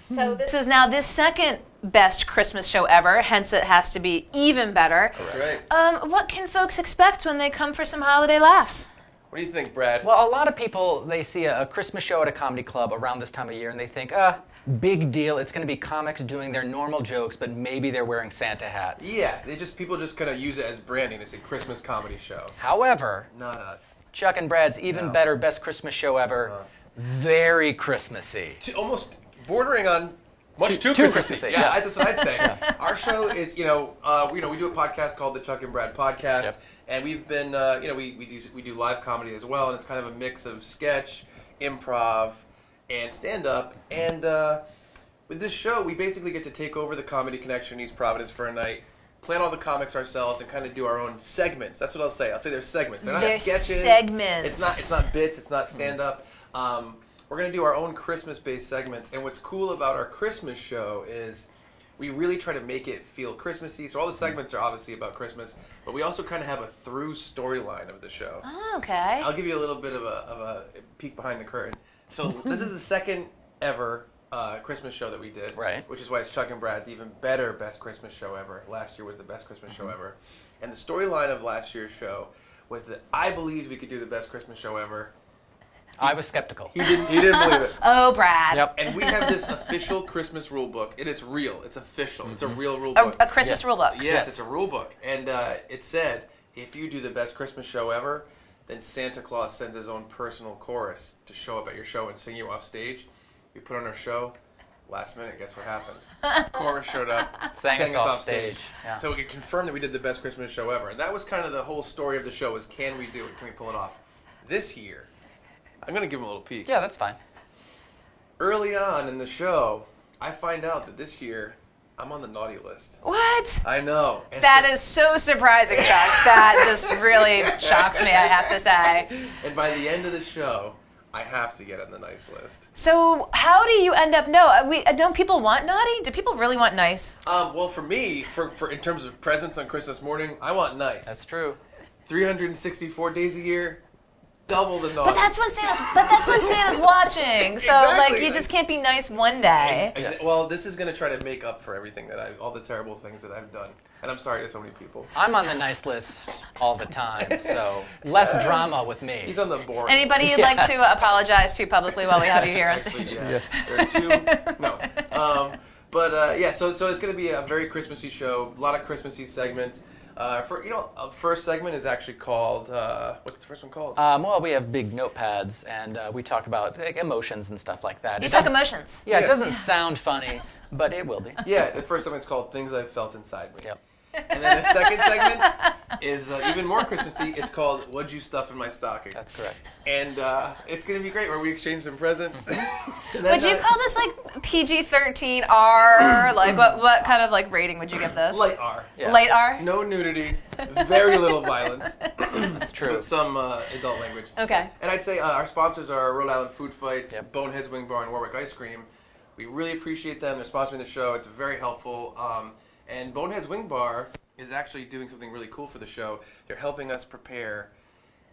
So this is now the second best Christmas show ever, hence it has to be even better. That's right. What can folks expect when they come for some holiday laughs? What do you think, Brad? Well, a lot of people, they see a Christmas show at a comedy club around this time of year, and they think, big deal, it's going to be comics doing their normal jokes, but maybe they're wearing Santa hats. Yeah, people just kind of use it as branding. They say Christmas comedy show. However, Not us. Chuck and Brad's even better, best Christmas show ever, very Christmassy. Almost bordering on much too Christmassy. Yeah, that's what I'd say. Our show is, we do a podcast called the Chuck and Brad Podcast, and we've been, we do live comedy as well, and it's kind of a mix of sketch, improv, and stand-up. And with this show, we basically get to take over the Comedy Connection East Providence for a night, plan all the comics ourselves, and kind of do our own segments. That's what I'll say. I'll say they're segments. They're not sketches. Segments. It's not bits. It's not stand-up. We're going to do our own Christmas-based segments. And what's cool about our Christmas show is we really try to make it feel Christmassy. So all the segments are obviously about Christmas, but we also kind of have a through storyline of the show. Oh, okay. I'll give you a little bit of a peek behind the curtain. So this is the second ever Christmas show that we did, right? Which is why it's Chuck and Brad's even better best Christmas show ever. Last year was the best Christmas show ever. And the storyline of last year's show was that I believed we could do the best Christmas show ever. I was skeptical. He didn't believe it. Oh, Brad. Yep. And we have this official Christmas rule book, and it's real. It's official. It's a real rule book. A Christmas rule book. Yes, it's a rule book. And it said, if you do the best Christmas show ever, then Santa Claus sends his own personal chorus to show up at your show and sing you off stage. We put on our show. Last minute, guess what happened? Chorus showed up, sang us off stage. Yeah. So it confirmed that we did the best Christmas show ever. And that was kind of the whole story of the show, is can we do it? Can we pull it off? This year, I'm going to give him a little peek. Yeah, that's fine. Early on in the show, I find out that this year, I'm on the naughty list. What? I know. And That is so surprising, Chuck. That just really shocks me, I have to say. And by the end of the show, I have to get on the nice list. So how do you end up, don't people want naughty? Do people really want nice? Well, for me, for in terms of presents on Christmas morning, I want nice. That's true. 364 days a year, double the naughty. But that's when Santa's watching. So Exactly. you just can't be nice one day. Well, this is going to try to make up for everything all the terrible things that I've done. And I'm sorry to so many people. I'm on the nice list all the time, so less drama with me. He's on the board. Anybody you'd like to apologize to publicly while we have you here on stage? Yes. There are two. No. So it's going to be a very Christmassy show. A lot of Christmassy segments. First segment is actually called. What's the first one called? Well, we have big notepads, and we talk about emotions and stuff like that. You talk emotions. Yeah, it doesn't sound funny, but it will be. Yeah, the first segment's called Things I've Felt Inside Me. Yep. And then the second segment is even more Christmassy. It's called What'd You Stuff in My Stocking? That's correct. And it's going to be great, where we exchange some presents. Would you call this like PG-13 R? Like what kind of like rating would you give this? Light R. Yeah. Light R? No nudity, very little violence. That's true. With some adult language. Okay. And I'd say our sponsors are Rhode Island Food Fights, Yep. Bonehead's Wing Bar, and Warwick Ice Cream. We really appreciate them. They're sponsoring the show. It's very helpful. And Bonehead's Wing Bar is actually doing something really cool for the show. They're helping us prepare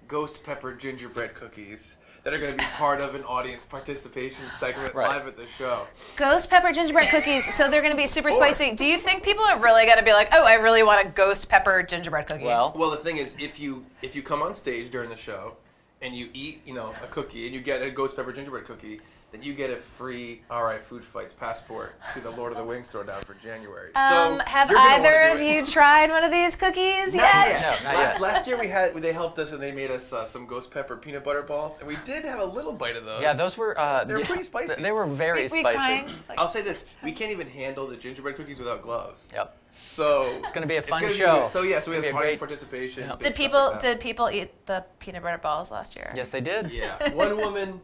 ghost pepper gingerbread cookies that are going to be part of an audience participation segment live at the show. Ghost pepper gingerbread cookies, so they're going to be super spicy. Do you think people are really going to be like, oh, I really want a ghost pepper gingerbread cookie? Well, the thing is, if you come on stage during the show and you eat, a cookie, and you get a ghost pepper gingerbread cookie, then you get a free RI Food Fights passport to the Lord of the Wings throwdown for January. So have either of you tried one of these cookies yet? No, not yet. Last year they helped us and they made us some ghost pepper peanut butter balls, and we did have a little bite of those. Yeah, those were. They were pretty spicy. They were very spicy. Crying? I'll say this: we can't even handle the gingerbread cookies without gloves. Yep. So it's going to be a fun show. So we have audience participation. Yep. Did people eat the peanut butter balls last year? Yes, they did. Yeah. One woman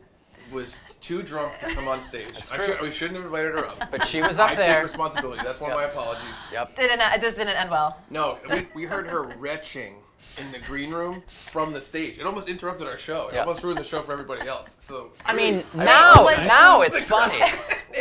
was too drunk to come on stage. That's true. We shouldn't have invited her up. But she was up I there. take responsibility. That's one of my apologies. Yep. This didn't end well. No, we heard her retching in the green room from the stage. It almost interrupted our show. It almost ruined the show for everybody else. So I mean, now it's funny.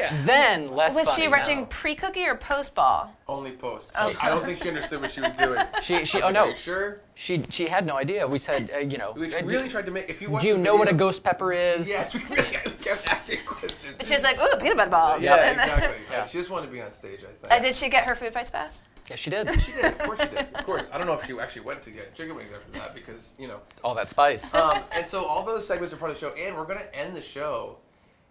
Yeah. Then less Was funny she retching now. pre-cookie or post-ball? Only post. Oh. I don't think she understood what she was doing. No. Are you sure? She had no idea. We said, We really tried to make. If you watch do you the know what a video- ghost pepper is? Yes, we really kept asking questions. But she was like, ooh, peanut butter balls. Yeah, And then- exactly. Yeah. She just wanted to be on stage, I think. Did she get her food fights pass? Yes, she did. She did. Of course she did. Of course. I don't know if she actually went to get chicken wings after that because, All that spice. And so all those segments are part of the show, and we're going to end the show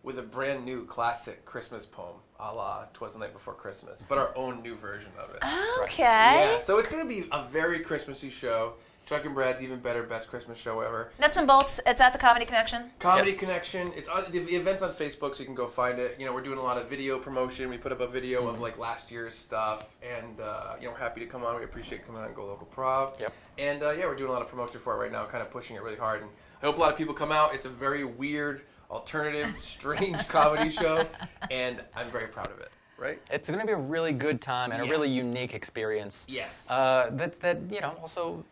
with a brand new classic Christmas poem, a la 'Twas the Night Before Christmas, but our own new version of it. Okay. Yeah, so it's going to be a very Christmassy show. Chuck and Brad's Even Better, best Christmas show ever. Nuts and bolts. It's at the Comedy Connection. Comedy Yes. Connection. It's on the event's on Facebook, so you can go find it. We're doing a lot of video promotion. We put up a video of like last year's stuff, and we're happy to come on. We appreciate coming on GoLocal Prov. Yep. And we're doing a lot of promotion for it right now, kind of pushing it really hard. And I hope a lot of people come out. It's a very weird, alternative, strange comedy show, and I'm very proud of it. Right? It's going to be a really good time and a Yeah. really unique experience. Yes. That also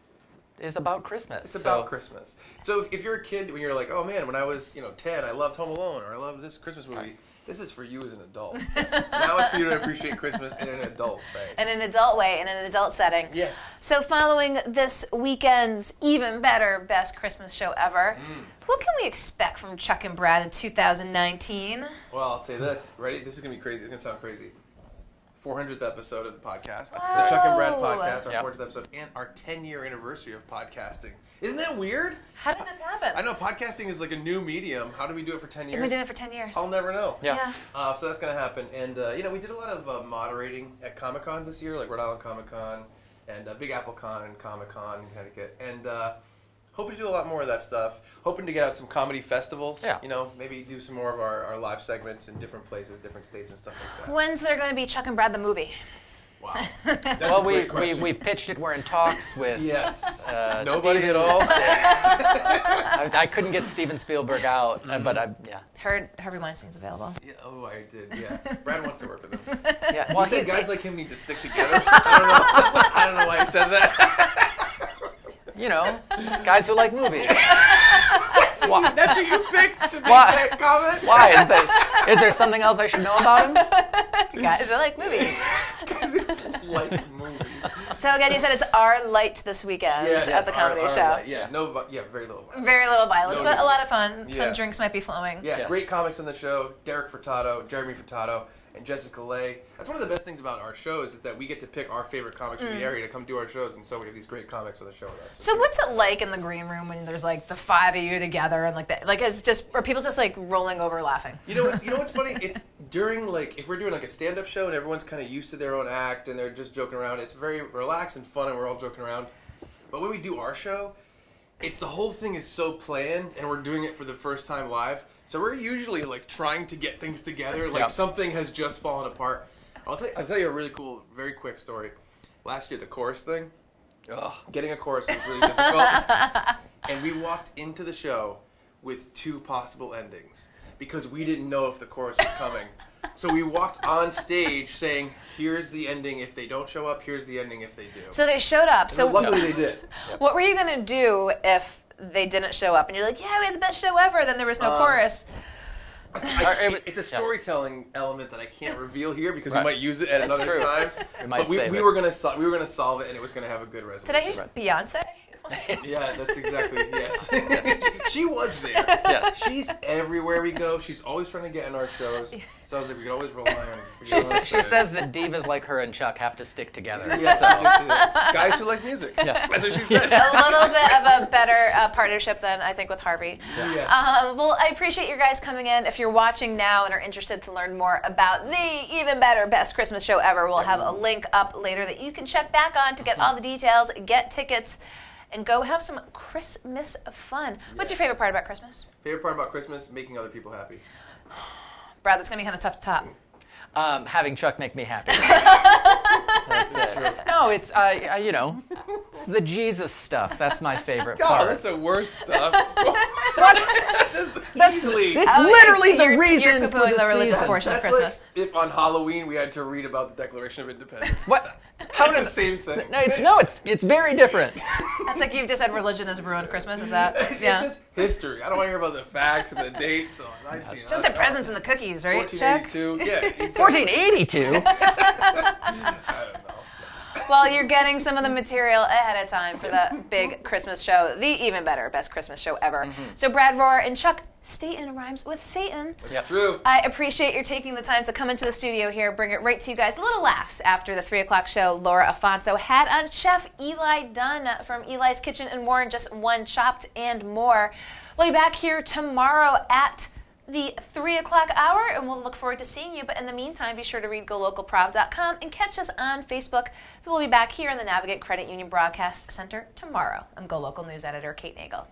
is about Christmas. It's about Christmas. So if you're a kid, when you're like, oh man, when I was 10, I loved Home Alone, or I loved this Christmas movie. This is for you as an adult. Now it's for you to appreciate Christmas in an adult way. In an adult way, in an adult setting. Yes. So following this weekend's Even Better Best Christmas Show Ever, what can we expect from Chuck and Brad in 2019? Well, I'll say this. Ready? This is going to be crazy. It's going to sound crazy. 400th episode of the podcast. The Chuck and Brad podcast, our Yep. 400th episode, and our 10-year anniversary of podcasting. Isn't that weird? How did this happen? I know podcasting is like a new medium. How do we do it for 10 years? We've been doing it for 10 years. I'll never know. Yeah. So that's going to happen. And, we did a lot of moderating at Comic-Cons this year, like Rhode Island Comic-Con and Big Apple Con and Comic-Con in Connecticut. And hoping to do a lot more of that stuff. Hoping to get out some comedy festivals. Yeah. Maybe do some more of our live segments in different places, different states and stuff like that. When's there going to be Chuck and Brad the movie? Wow. That's Well, a great question. we've pitched it. We're in talks with. Yes. Nobody Steven- at all? I couldn't get Steven Spielberg out, but yeah. Heard Harvey Weinstein's available. Yeah, I did, yeah. Brad wants to work with him. Yeah. He said guys like him need to stick together. I don't know why he said that. Guys who like movies. Why? That's what you picked to make Why? that comment? Why? Is there something else I should know about him? Guys, I like movies. Guys who like movies. So again, you said it's our light this weekend at the comedy show. Very little violence. Very little violence, No but a nudity. lot of fun. Some Yeah. drinks might be flowing. Yeah, Yes. great comics on the show. Derek Furtado, Jeremy Furtado, and Jessica Lay. That's one of the best things about our shows is that we get to pick our favorite comics from the area to come do our shows, and so we have these great comics on the show with us. So what's it like in the green room when there's like the five of you together and like that? Like it's just, are people just like rolling over laughing? You know what's funny? It's during if we're doing like a stand-up show and everyone's kind of used to their own act and they're just joking around. It's very relaxed and fun, and we're all joking around. But when we do our show, the whole thing is so planned, and we're doing it for the first time live. So we're usually trying to get things together. Something has just fallen apart. I'll tell you a really cool, very quick story. Last year, the chorus thing. Ugh. Getting a chorus was really difficult. And we walked into the show with 2 possible endings because we didn't know if the chorus was coming. So we walked on stage saying, here's the ending if they don't show up, here's the ending if they do. So they showed up. So luckily they did. what were you going to do if they didn't show up? And you're like, yeah, we had the best show ever. Then there was no chorus. It's a storytelling element that I can't reveal here because Right. we might use it at another true. time. We might But we save it. were gonna solve it, and it was gonna have a good resolution. Did I hear Beyonce? Yeah, that's exactly, yes. She was there. Yes. She's everywhere we go. She's always trying to get in our shows. So I was like, we could always rely on her. She says that divas like her and Chuck have to stick together. Yeah, So, guys who like music. Yeah. That's what she said. A little bit of a better partnership than I think with Harvey. Yeah. Well, I appreciate you guys coming in. If you're watching now and are interested to learn more about the Even Better Best Christmas Show Ever, we'll have a link up later that you can check back on to get all the details, get tickets, and go have some Christmas fun. What's your favorite part about Christmas? Favorite part about Christmas? Making other people happy. Brad, that's going to be kind of tough to top. having Chuck make me happy. That's it. No, it's it's the Jesus stuff. That's my favorite God, part. that's the worst stuff. That's Easily. It's literally the you're reason poo-pooing for the religious season. portion of That's Christmas. like if on Halloween we had to read about the Declaration of Independence. What? It's the same thing. No, it's very different. That's like you've just said religion has ruined Christmas. Is that? It's just history. I don't want to hear about the facts and the dates. Just the presents and the cookies, right, Chuck? 1482. Yeah. Exactly. 1482. I don't know. Well, you're getting some of the material ahead of time for the big Christmas show, the even better best Christmas show ever. So Brad Rohr and Chuck, Staten rhymes with Satan. That's true. I appreciate your taking the time to come into the studio here, bring it right to you guys. Little laughs after the 3 o'clock show. Laura Afonso had on Chef Eli Dunn from Eli's Kitchen in Warren, just one chopped and more. We'll be back here tomorrow at the 3 o'clock hour, and we'll look forward to seeing you. But in the meantime, be sure to read GoLocalProv.com and catch us on Facebook. We'll be back here in the Navigate Credit Union Broadcast Center tomorrow. I'm GoLocal News Editor Kate Nagel.